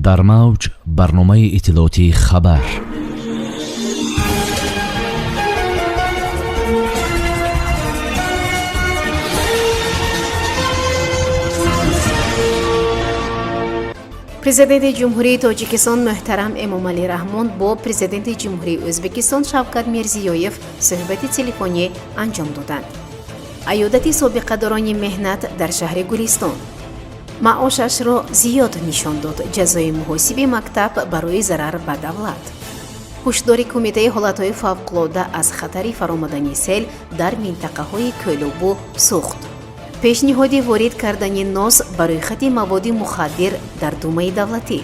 дар мавҷ барномаи иттилоотии хабар. президенти ҷумҳурии тоҷикистон муҳтарам эмомалӣ раҳмон бо президенти ҷумҳурии ӯзбекистон шавкат мирзиёев суҳбати телефонӣ анҷом доданд. айёдати собиқадорони меҳнат дар шаҳри гулистон маошашро зиёд нишон дод. ҷазои муҳосиби мактаб барои зарар ба давлат. ҳушдори кумитаи ҳолатҳои фавқулода аз хатари фаромадани сел дар минтақаҳои кӯлобу сӯхт. пешниҳоди ворид кардани нос ба рӯйхати маводи мухаддир дар думаи давлатӣ.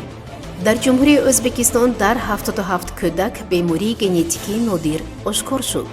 дар ҷумҳурии ӯзбекистон дар 77 кӯдак бемории генетикии нодир ошкор шуд.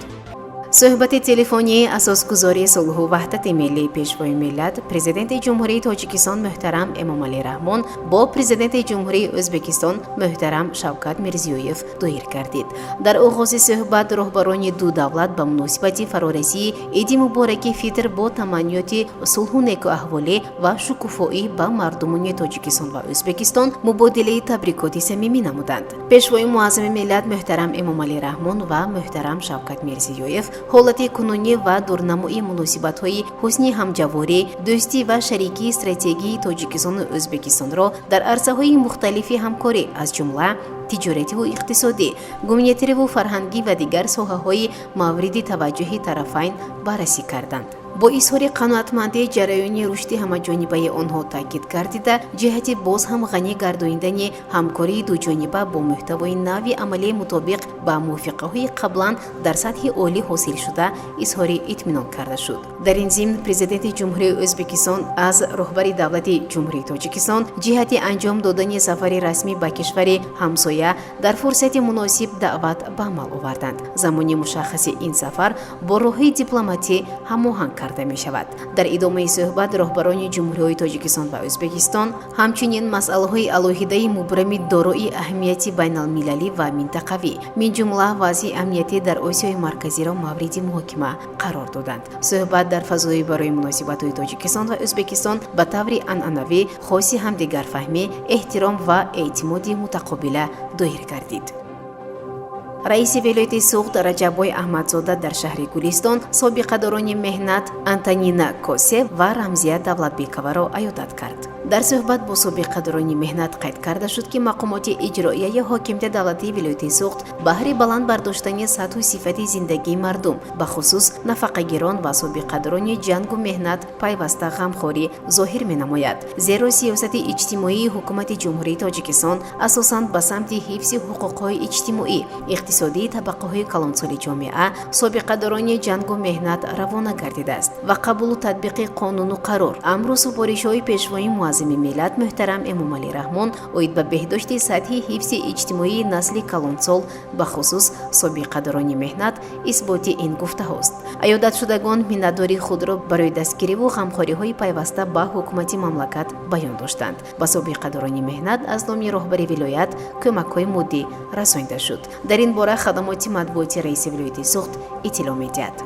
суҳбати телефонии асосгузори сулҳу ваҳдати миллии пешвои миллат президенти ҷумҳурии тоҷикистон муҳтарам эмомалӣ раҳмон бо президенти ҷумҳурии ӯзбекистон муҳтарам шавкат мирзиёев доир гардид. дар оғози суҳбат роҳбарони ду давлат ба муносибати фарорасии иди мубораки фитр бо таманниёти сулҳу некуаҳволӣ ва шукуфоӣ ба мардумони тоҷикистон ва ӯзбекистон мубодилаи табрикоти самимӣ намуданд. пешвои муаззами миллат муҳтарам эмомалӣ раҳмон ва муҳтарам шавкат мирзиёев ҳолати кунунӣ ва дурнамои муносибатҳои ҳусни ҳамҷаворӣ, дӯстӣ ва шарикии стратегии тоҷикистону ӯзбекистонро дар арзаҳои мухталифи ҳамкорӣ аз ҷумла тиҷоративу иқтисодӣ, гуманитариву фарҳангӣ ва дигар соҳаҳои мавриди таваҷҷӯҳи тарафайн баррасӣ карданд. бо изҳори қаноатмандӣ ҷараёни рушди ҳамаҷонибаи онҳо таъкид гардида, ҷиҳати боз ҳам ғанӣ гардонидани ҳамкории дуҷониба бо муҳтавои нави амалии мутобиқ ба мувофиқаҳои қаблан дар сатҳи олӣ ҳосилшуда изҳори итминон карда шуд. дар ин зимн президенти ҷумҳурии ӯзбекистон аз роҳбари давлати ҷумҳурии тоҷикистон ҷиҳати анҷом додани сафари расмӣ ба кишвари ҳамсоя дар фурсати муносиб даъват ба амал оварданд. замони мушаххаси ин сафар бо роҳҳои дипломатӣ ҳамоҳанг карда мешавад. дар идомаи суҳбат роҳбарони ҷумҳуриҳои тоҷикистон ва ӯзбекистон ҳамчунин масъалаҳои алоҳидаи мубрами дорои аҳамияти байналмилалӣ ва минтақавӣ, мин ҷумла вазъи амнияти дар осиёи марказиро мавриди муҳокима қарор доданд. суҳбат дар фазои барои муносибатҳои тоҷикистон ва ӯзбекистон ба таври анъанавӣ хоси ҳамдигарфаҳмӣ, эҳтиром ва эътимоди мутақобила доир гардид. раиси вилояти суғд раҷаббой аҳмадзода дар шаҳри гулистон собиқадорони меҳнат Антонина Косе ва Рамзия Давлатбековаро аёдат кард. дар суҳбат бо собиқадорони меҳнат қайд карда шуд, ки мақомоти иҷроияи ҳокимияти давлатии вилояти суғд баҳри баланд бардоштани сатҳу сифати зиндагии мардум, бахусус нафақагирон ва собиқадорони ҷангу меҳнат пайваста ғамхорӣ зоҳир менамояд. зеро сиёсати иҷтимоии ҳукумати ҷумҳурии тоҷикистон асосан ба самти ҳифзи ҳуқуқҳои иҷтимоӣ, иқтисодии табақаҳои калонсоли ҷомеа, собиқадорони ҷангу меҳнат равона гардидааст ва қабулу татбиқи қонуну қарор. амру супоришҳои пешвои муаззами миллат муҳтарам эмомалӣ раҳмон оид ба беҳдошти сатҳи ҳифзи иҷтимоии насли калонсол ба хусус собиқадорони меҳнат исботи ин гуфтаҳост. аёдатшудагон миннатдории худро барои дастгириву ғамхориҳои пайваста ба ҳукумати мамлакат баён доштанд. ба собиқадорони меҳнат аз номи роҳбари вилоят кӯмакҳои моддӣ расонида шуд. дар ин бора хадамоти матбуоти раиси вилояти суғд иттилоъ медиҳад.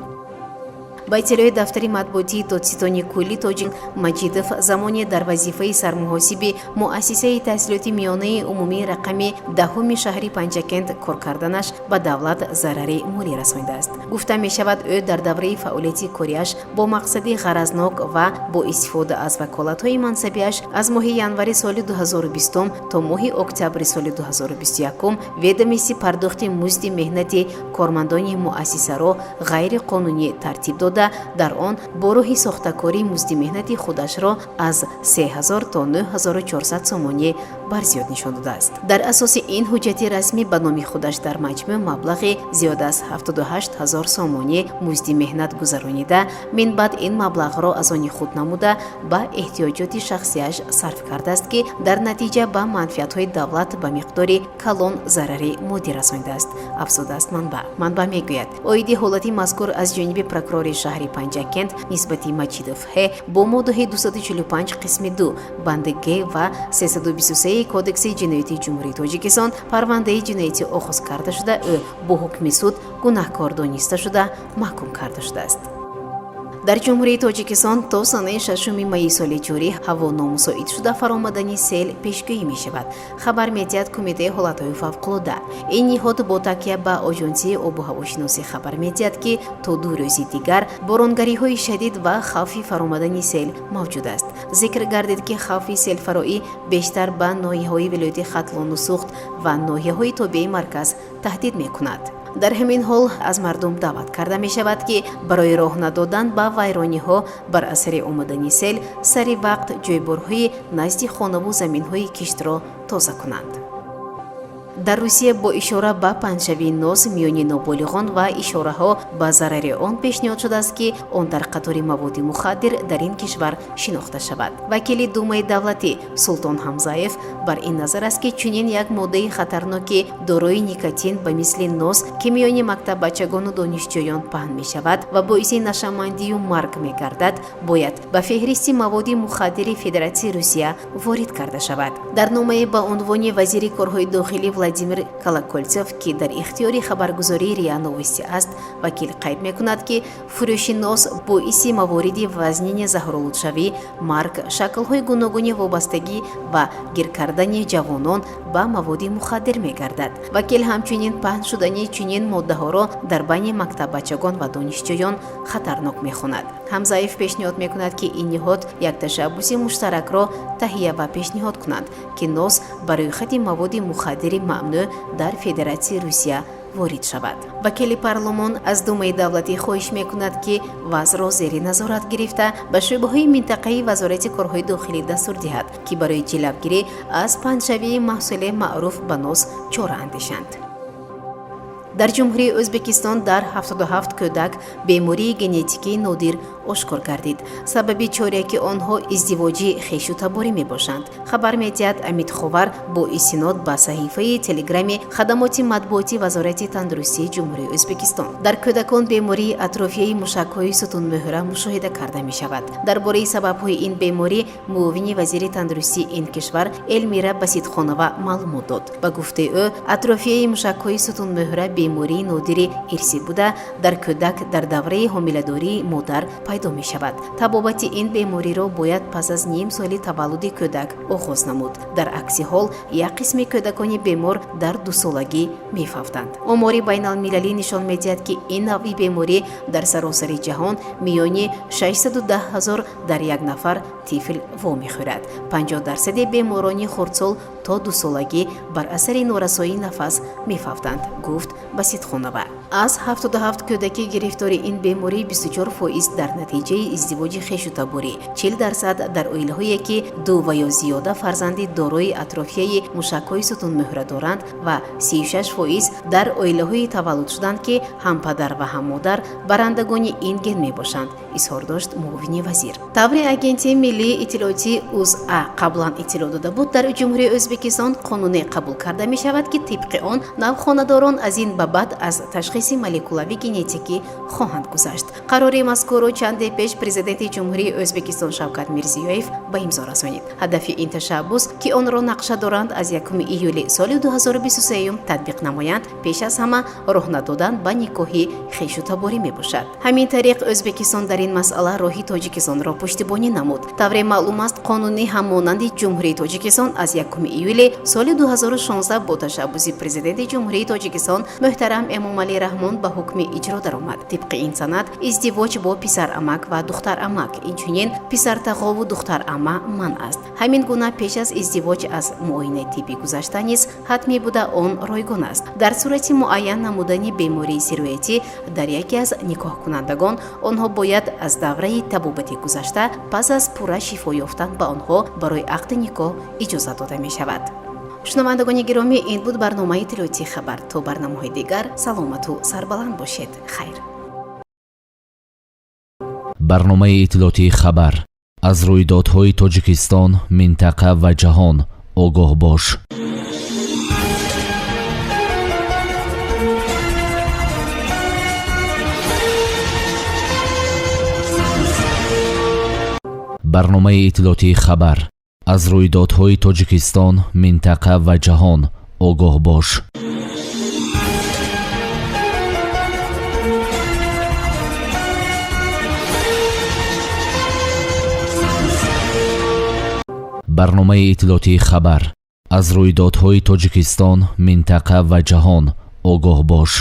ба иттилои дафтари матбуотии додситони кулли Тоҷик Маҷидов замоне дар вазифаи сармуҳосиби муассисаи таҳсилоти миёнаи умумии рақами 10 шаҳри Панҷакент кор карданаш ба давлат зарари молӣ расонидааст. гуфта мешавад, ӯ дар давраи фаъолияти кориаш бо мақсади ғаразнок ва бо истифода аз ваколатҳои мансабиаш аз моҳи январи соли 2020 то моҳи октябри соли 2021 ведомисти пардохти музди меҳнати кормандони муассисаро ғайриқонунӣ тартиб дода, дар он бо роҳи сохтакорӣ музди меҳнати худашро аз 3000 то 9400 сомонӣ барзиёд нишон додааст. дар асоси ин ҳуҷҷати расмӣ ба номи худаш дар маҷмӯъ маблағи зиёд аз 78000 сомонӣ музди меҳнат гузаронида, минбаъд ин маблағро аз они худ намуда ба эҳтиёҷоти шахсияш сарф кардааст, ки дар натиҷа ба манфиатҳои давлат ба миқдори калон зарари моддӣ расонидааст, афзудааст манбаъ мегӯяд. оиди ҳолати мазкур аз ҷониби прокурори шаҳри Панҷакент нисбати Маҷидов Ҳ бо моддаҳои 245 қисми 2 банди Г ва 323 кодекси ҷинояти ҷумҳурии Тоҷикистон парвандаи ҷиноятӣ оғоз карда шуда, ӯ бо ҳукми суд гунаҳкор дониста шуда маҳкум карда шудааст. дар ҷумҳурии тоҷикистон то санаи 6 майи соли ҷорӣ ҳаво номусоид шуда фаромадани сел пешгӯӣ мешавад. Хабар медиҳад Кумитаи ҳолатҳои фавқулодда. Ин ниҳод бо такя ба Оҷонсии обу ҳавошиносӣ хабар медиҳад, ки то 2 рӯзи дигар боронгариҳои шадид ва хавфи фаромадани сел мавҷуд аст. зикр гардид, ки хавфи селфароӣ бештар ба ноҳияҳои вилояти Хатлону Суғд ва ноҳияҳои тобеи марказ таҳдид мекунад. дар ҳамин ҳол аз мардум даъват карда мешавад, ки барои роҳ надодан ба вайрониҳо бар асари омадани сел сари вақт ҷойборҳои назди хонаву заминҳои киштро тоза кунанд. дар Русия бо ишора ба панҷшавии ноз миёни ноболиғон ва ишораҳо ба зарари он пешниҳод шудааст, ки он дар қатори маводи мухаддир дар ин кишвар шинохта шавад. вакили Думаи давлатӣ Султон Ҳамзаев бар ин назар аст, ки чунин як моддаи хатарноки дорои никотин ба мисли ноз, ки миёни мактаббачагону донишҷӯён паҳн мешавад ва боиси нашамандию марг мегардад, бояд ба феҳристи маводи мухаддири Федератсияи Русия ворид карда шавад. дар номае ба унвони вазири корҳои дохилӣ Владимир Колокольцев, ки дар ихтиёри хабаргузории РИА Новости аст, вакил қайд мекунад, ки фурӯши ноз боиси мавориди вазнини заҳролудшавӣ, марг, шаклҳои гуногуни вобастагӣ ва гир кардани ҷавонон ба маводи мухаддир мегардад. вакил ҳамчунин паҳн шудани чунин моддаҳоро дар байни мактаббачагон ва донишҷӯён хатарнок мехонад. Ҳамзаев пешниҳод мекунад, ки ин ниҳод як ташаббуси муштаракро таҳия ва пешниҳод кунад, ки ноз ба рӯйхати маводи мухаддири мамнӯъ дар Федератсияи Русия ворид шавад. вакили парлумон аз Думаи давлатӣ хоҳиш мекунад, ки вазъро зери назорат гирифта ба шӯъбаҳои минтақаи Вазорати корҳои дохилӣ дастур диҳад, ки барои ҷилавгирӣ аз панҷшавии маҳсуле маъруф ба ноз чора андешанд. дар ҷумҳурии Ӯзбекистон дар 77 кӯдак бемории генетикии нодир ошкор гардид. сабаби чорияки онҳо издивоҷи хешу таборӣ мебошанд. хабар медиҳад Амид Ховар бо истинод ба саҳифаи телеграми хадамоти матбуоти Вазорати тандурустии ҷумҳурии Ӯзбекистон. дар кӯдакон бемории атрофияи мушакҳои сутунмӯҳра мушоҳида карда мешавад. дар бораи сабабҳои ин беморӣ муовини вазири тандурустии ин кишвар Элмира Баситхонова маълумот дод. ба гуфтаи ӯ, атрофияи мушакҳои сутунмӯҳра бемории нодири ирсӣ буда, дар кӯдак дар давраи ҳомиладории модар пайдо мешавад. табобати ин бемориро бояд пас аз ним соли таваллуди кӯдак оғоз намуд. дар акси ҳол як қисми кӯдакони бемор дар дусолагӣ мефавтанд. омори байналмилалӣ нишон медиҳад, ки ин навъи беморӣ дар саросари ҷаҳон миёни 610 000 дар як нафар тифл вомехӯрад. 50% беморони хурдсол то дусолагӣ бар асари норасоии нафас мефавтанд, гуфт Баситхонова. аз 77 кӯдаки гирифтори ин беморӣ 24% дар натиҷаи издивоҷи хешутаборӣ, 40% дар оилаҳое, ки 2 ва ё зиёда фарзанди дорои атрофияи мушакҳои сутунмӯҳра доранд ва 36% дар оилаҳои таваллуд шуданд, ки ҳам падар ва ҳам модар барандагони ин ген мебошанд, изҳор дошт муовини вазир. таври агентияи миллии иттилоотии УЗА қаблан иттилоъ дода буд, дар ҷумҳурии Ӯзбекистон қонуне қабул карда мешавад, ки тибқи он навхонадорон аз ин ба баъд аз ташхиси молекулавӣ генетикӣ хоҳанд гузашт. қарори мазкурро чанде пеш президенти ҷумҳурии Ӯзбекистон Шавкат Мирзиёев ба имзо расонид. ҳадафи ин ташаббус, ки онро нақша доранд аз 1 июли соли 2023 татбиқ намоянд, пеш аз ҳама роҳ надодан ба никоҳи хешутаборӣ мебошад. ҳамин тариқ Ӯзбекистон дар ин масъала роҳи Тоҷикистонро пуштибонӣ намуд. тавре маълум аст, қонуни ҳаммонанди ҷумҳурии Тоҷикистон аз 1 июли соли 2016 бо ташаббуси президенти ҷумҳурии Тоҷикистон муҳтарам Эмомалӣ Раҳмон ба ҳукми иҷро даромад. тибқи ин санад издивоҷ бо писарамак ва духтарамак, инчунин писартағову духтарама манъ аст. ҳамин гуна пеш аз издивоҷ аз муоинаи тиббӣ гузашта низ ҳатмӣ буда он ройгон аст. дар сурати муайян намудани бемории сироятӣ дар яке аз никоҳкунандагон, онҳо бояд аз давраи табобатӣ гузашта, пас аз пурра шифо ёфтан ба онҳо барои ақди никоҳ иҷозат дода мешавад. шунавандагони гиромӣ, ин буд барномаи иттилоотии хабар. то барномаҳои дигар саломату сарбаланд бошед. хайр. барномаи иттилоотии хабар. аз рӯйдодҳои Тоҷикистон, минтақа ва ҷаҳон огоҳ бош. барномаи иттилоотии хабар. аз рӯйдодҳои Тоҷикистон, минтақа ва ҷаҳон огоҳ бош. барномаи иттилоотии хабар аз рӯйдодҳои тоҷикистон, минтақа ва ҷаҳон огоҳ бош.